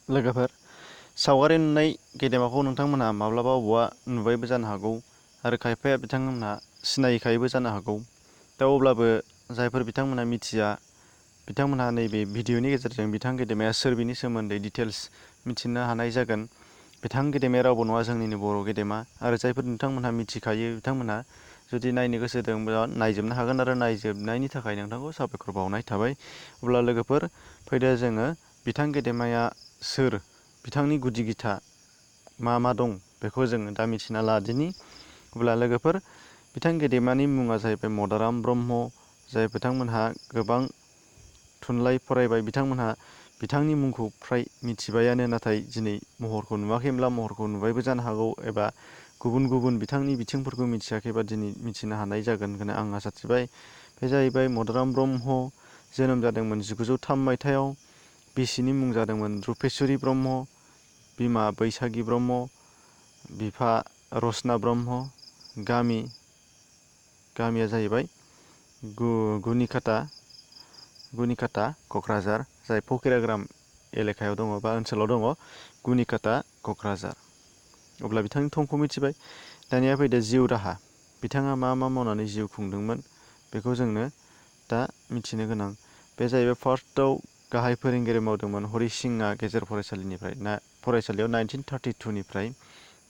लोगोफोर सावगारि नुनाय गेदेमाखौ नोंथांमोनहा माब्लाबा बबावबा नुबायबो जानो हागौ आरो खायफाया बिथांमोनहा सिनायखायोबो जानो हागौ। दा अब्लाबो जायफोर बिथांमोनहा मिथिया बिथांमोनहा नैबे भिडिअनि गेजेरजों बिथां गेदेमाया सोर बिनि सोमोन्दै डिटेल्स मिथिनो हानाय जागोन। बिथां गेदेमाया रावबो नङा, जोंनिनो बर' गेदेमा। आरो जायफोर नोंथांमोनहा मिथिखायो बिथांमोनहा जुदि नायनो गोसो दंब्ला नायजोबनो हागोन आरो नायजोबनायनि थाखाय नोंथांखौ साबायखर बावनाय थाबाय। अब्ला लोगोफोर फैदो जोङो बिथां गेदेमाया सोर, बिथांनि गुदि गिथा मा दं बेखौ जोङो दा मिथिना लादिनि। अब्ला लोगोफोर बिथां गेदेमानि मुङा जाहैबाय मदाराम ब्रह्म। जाय बिथांमोनहा गोबां थुनलाइ फरायबाय, बिथांमोनहा बिथांनि मुंखौ फ्राय मिथिबायानो, नाथाय दिनै महरखौ नुवाखैब्ला महरखौ नुबायबो जानो हागौ, एबा गुबुन बिथांनि बिथिंफोरखौ मिथियाखैबा दिनै मिथिनो हानाय जागोन होनना आं आसा थिबाय। बे जाहैबाय मदाराम ब्रह्म। जोनोम जादोंमोन 1903 मायथाइयाव। बिसिनि मुं जादोंमोन रुपेस्वरि ब्रह्म, बिमा बैसागि ब्रह्म, बिफा रसना ब्रह्म। गामिया जाहैबाय गुनिकाटा क'क्राझार, जाय फकिराग्राम एलेकायाव दङ बा ओनसोलाव दङ, गुनिकाटा क'क्राझार। अब्ला बिथांनि थंखौ मिथिबाय। दानिया फैदो जिउ राहा। बिथाङा मा मावनानै जिउ खुंदोंमोन बेखौ जोंनो दा मिथिनो गोनां। बे जाहैबाय फार्स्टआव गाहाय फोरोंगिरि मावदोंमोन हरिसिंहा गेजेर फरायसालियाव 1932 निफ्राय।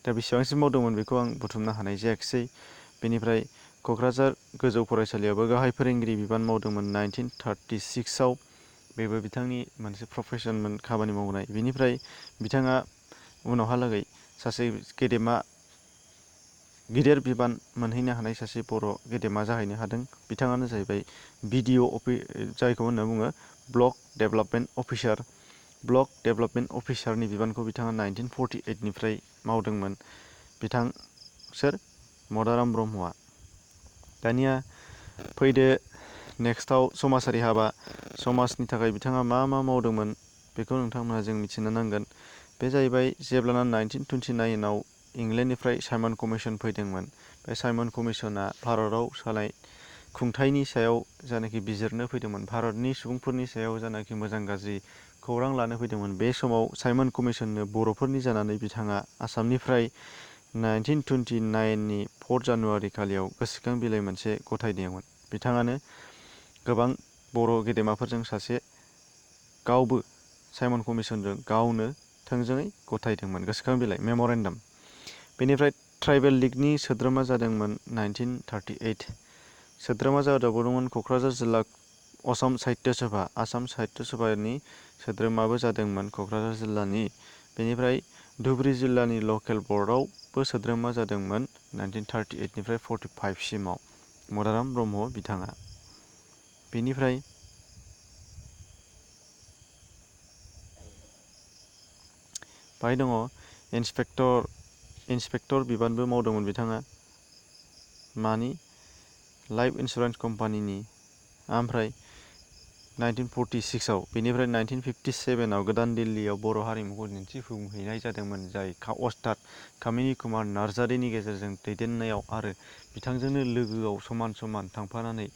दा बेसेबांसिम मावदोंमोन बेखौ आं बुथुमनो हानाय जायाखिसै। बेनिफ्राय क'क्राझार गोजौ फरायसालियावबो गाहाय फोरोंगिरि बिबान मावदोंमोन 1936 आव। बेबो बिथांनि मोनसे प्रफेसनमोन, खामानि मावनाय। बिनिफ्राय बिथाङा उनावहालागै सासे गिदिर बिबान मोनहैनो हानाय सासे बर' गेदेमा जाहैनो हादों। बिथाङानो जाहैबाय जायखौ होनना बुङो block development officer. Block development अफिसारनि बिबानखौ बिथाङा 1948 निफ्राय मावदोंमोन। सोर? मदाराम ब्रह्मआ। दानिया फैदो नेक्स्टआव समाजारि हाबा। समाजनि थाखाय बिथाङा मा मावदोंमोन बेखौ नोंथांमोनहा जों मिथिनो नांगोन। बे जाहैबाय जेब्लाना 1929 आव इंलेन्डनिफ्राय साइमन कमिसन फैदोंमोन। बे साइमन कमिसना भारताव खुंथाइनि सायाव जानाखि बिजिरनो फैदोंमोन, भारतनि सुबुंफोरनि सायाव जानाखि मोजां गाज्रि खौरां लानो फैदोंमोन, बे समाव साइमन कमिसननो बर'फोरनि जानानै बिथाङा आसामनिफ्राय 1929 नि 4 जानुवारि खालियाव गोसोखां बिलाइ मोनसे गथायदोंमोन। बिथाङानो गोबां बर' गेदेमाफोरजों सासे, गावबो साइमन कमिसनजों गावनो थोंजोङै गथायदोंमन गोसोखां बिलाइ, मेम'रेन्डाम। बेनिफ्राय ट्राइबेल लीगनि सोद्रोमा जादोंमोन 1938। सोद्रोमा जादोंमोन क'क्राझार जिल्ला असम साहित्य सभा, आसाम साहित्य सभानि सोद्रोमाबो जादोंमोन क'क्राझार जिल्लानि। बेनिफ्राय धुबुरी जिल्लानि लकेल बर्डआवबो सोद्रोमा जादोंमोन 1938 निफ्राय 45 सिमाव मदाराम ब्रह्म बिथाङा। बेनिफ्राय बाहाय दङ इन्सपेक्टर बिबानबो मावदोंमोन बिथाङा। मानि? लाइफ इन्सुरेन्स कम्पानिनि। ओमफ्राय 1946 आव, बेनिफ्राय 1957 आव गोदान दिल्लीयाव बर' हारिमुखौ दिन्थिफुंहैनाय जादोंमोन, जाय अस्ताद कामिनी कुमार नार्जारीनि गेजेरजों दैदेननायाव आरो बिथांजोंनो लोगोआव समान थांफानानै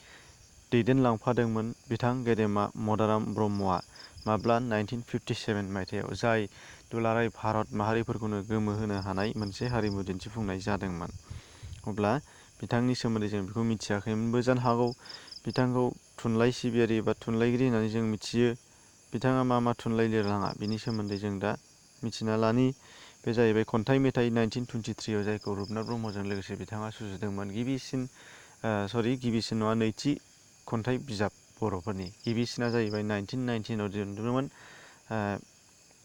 दैदेनलांफादोंमोन बिथां गेदेमा मदाराम ब्रह्मआ। माब्ला? 1957 मायथाइयाव, जाय दुलाराय भारत माहारिफोरखौनो गोमोहोनो हानाय मोनसे हारिमु दिन्थिफुंनाय जादोंमोन। अब्ला बिथांनि सोमोन्दै जों बेखौ मिथियाखैमोनबो जानो हागौ। बिथांखौ थुनलाइ सिबियारि बा थुनलाइगिरि होननानै जों मिथियो। बिथाङा मा थुनलाइ लिरलाङा बिनि सोमोन्दै जों दा मिथिना लानि। बे जाहैबाय खन्थाइ मेथाइ 1923 आव, जायखौ रुपनाथ ब्रह्मजों लोगोसे बिथाङा सुजुदोंमोन। गिबिसिन नङा, नैथि खन्थाइ बिजाब बर'फोरनि। गिबिसिना जाहैबाय 1919 आव दिहुनदोंमोन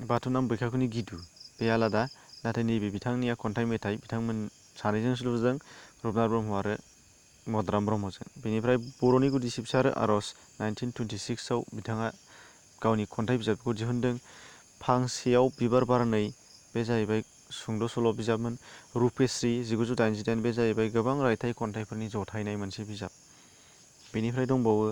बाथौनाम बैखागुनि गिदु, बे आलादा। नाथाय नैबे बिथांनिया खन्थाइ मेथाइ, बिथांमोन सानैजों सुजुदों, रुपनाथ ब्रह्म आरो मदाराम ब्रह्मजों। बेनिफ्राय बर'नि गुदि सिबसा आरो आरज 1926 आव बिथाङा गावनि खन्थाइ बिजाबखौ दिहुनदों। फांसेयाव बिबार बारनै, बे जाहैबाय सुंद' सल' बिजाबमोन। रुपेस्वरि 1988, बे जाहैबाय गोबां रायथाइ खन्थाइफोरनि जथायनाय मोनसे बिजाब। बेनिफ्राय दंबावो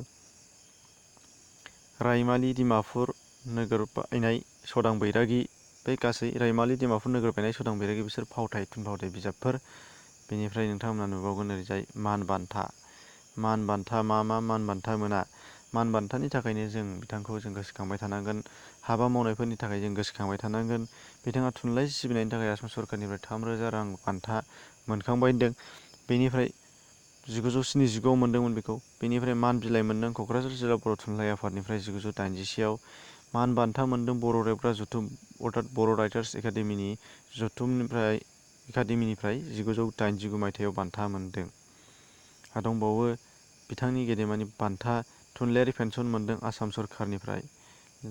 रायमालि डिमापुर नोगोर बायनाय सदां बैरागि। बे गासै रायमालि डिमापुर नोगोर बायनाय सदां बैरागि, बिसोर थुनफावथाय बिजाबफोर। बेनिफ्राय नोंथांमोना नुबावगोन ओरैजाय मान बान्था मा मान बान्था मोना। मान बान्थानि थाखायनो बिथांखौ जों गोसोखांबाय थानांगोन। हाबा मावनायफोरनि थाखाय जों गोसोखांबाय थानांगोन। बिथाङा थुनलाइ सिबिनायनि थाखाय आसाम सरकारनिफ्राय 3,000 रां बान्था मोनखांबाय होनदों। बेनिफ्राय 1979 आव मोनदोंमोन बेखौ। बेनिफ्राय मान बिलाइ मोनदों क'क्राझार जिल्ला बर' थुनलाइ आफादनिफ्राय 1981 आव। मान बान्था मोनदों बर' रेबग्रा जथुम अर्थात बर' राइटार्स एकाडेमिनि जथुमनिफ्राय 1989 मायथाइयाव बान्था मोनदों। आरो दंबावो बिथांनि गेदेमानि बान्था थुनलाइयारि पेन्सन मोनदों आसाम सरकारनिफ्राय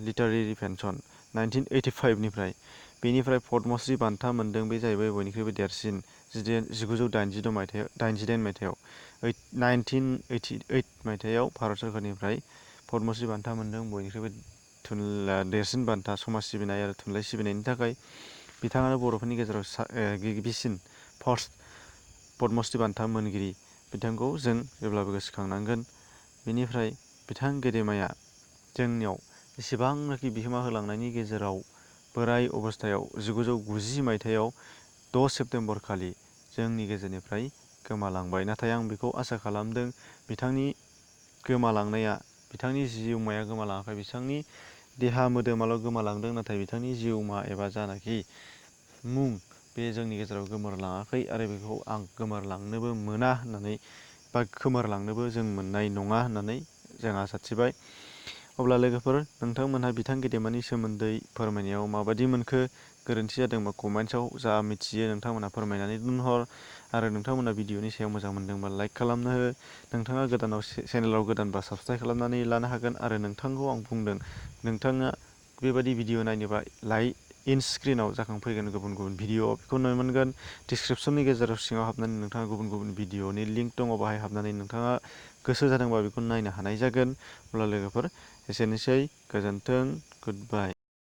लिटारेरि पेन्सन 1985 निफ्राय। बेनिफ्राय पद्मश्री बान्था मोनदों, बे जाहैबाय बयनिख्रुइबो देरसिन 1988 मायथाइयाव 1988 मायथाइयाव भारत सरकारनिफ्राय पद्मश्री बान्था मोनदों, बयनिख्रुइबो देरसिन बान्था समाज सिबिनाय आरो थुनलाइ सिबिनायनि थाखाय। बिथाङानो बर'फोरनि गेजेराव गिबिसिन फार्स्ट पद्मश्री बान्था मोनगिरि। बिथांखौ जों जेब्लाबो गोसोखांनांगोन। बेनिफ्राय बिथां गेदेमाया जोंनियाव एसेबांनाखि बिहोमा होलांनायनि गेजेराव बोराय अबस्थायाव 1990 मायथाइयाव 6 सेप्तेम्बर खालि जोंनि गेजेरनिफ्राय गोमालांबाय। नाथाय आं बेखौ आसा खालामदों बिथांनि गोमालांनाया, बिथांनि जिउमाया गोमालाङाखै, बिथांनि देहा मोदोमाल' गोमालांदों, नाथाय बिथांनि जिउमा एबा जानाखि मुं बे जोंनि गेजेराव गोमोरलाङाखै आरो बेखौ आं गोमोरलांनोबो मोना होननानै बा खोमोरलांनोबो जों मोननाय नङा होननानै जों आसा थिबाय। अब्ला लोगोफोर, नोंथांमोनहा बिथां गेदेमानि सोमोन्दै फोरमायनायाव माबायदि मोनखो? गोरोन्थि जादोंबा कमेन्ट्सआव जा मिथियो नोंथांमोनहा फोरमायनानै दोनहर। आरो नोंथांमोना भिडिअनि सायाव मोजां मोनदोंबा लाइक खालामनो हो। नोंथाङा चेनेलाव गोदानबा साबस्क्राइब खालामनानै लानो हागोन। आरो नोंथांखौ आं बुंदों, नोंथाङा बेबायदि भिडिअ नायनोबा इन स्क्रिनाव जाखांफैगोन गुबुन गुबुन भिडिअ, बेखौ नुनो मोनगोन। डिसक्रिपसननि गेजेराव सिङाव हाबनानै नोंथाङा गुबुन गुबुन भिडिअनि लिंक दङ, बाहाय हाबनानै नोंथाङा गोसो जादोंबा बेखौ नायनो हानाय जागोन। अब्ला लोगोफोर एसेनोसै, गोजोन्थों, गुड बाय।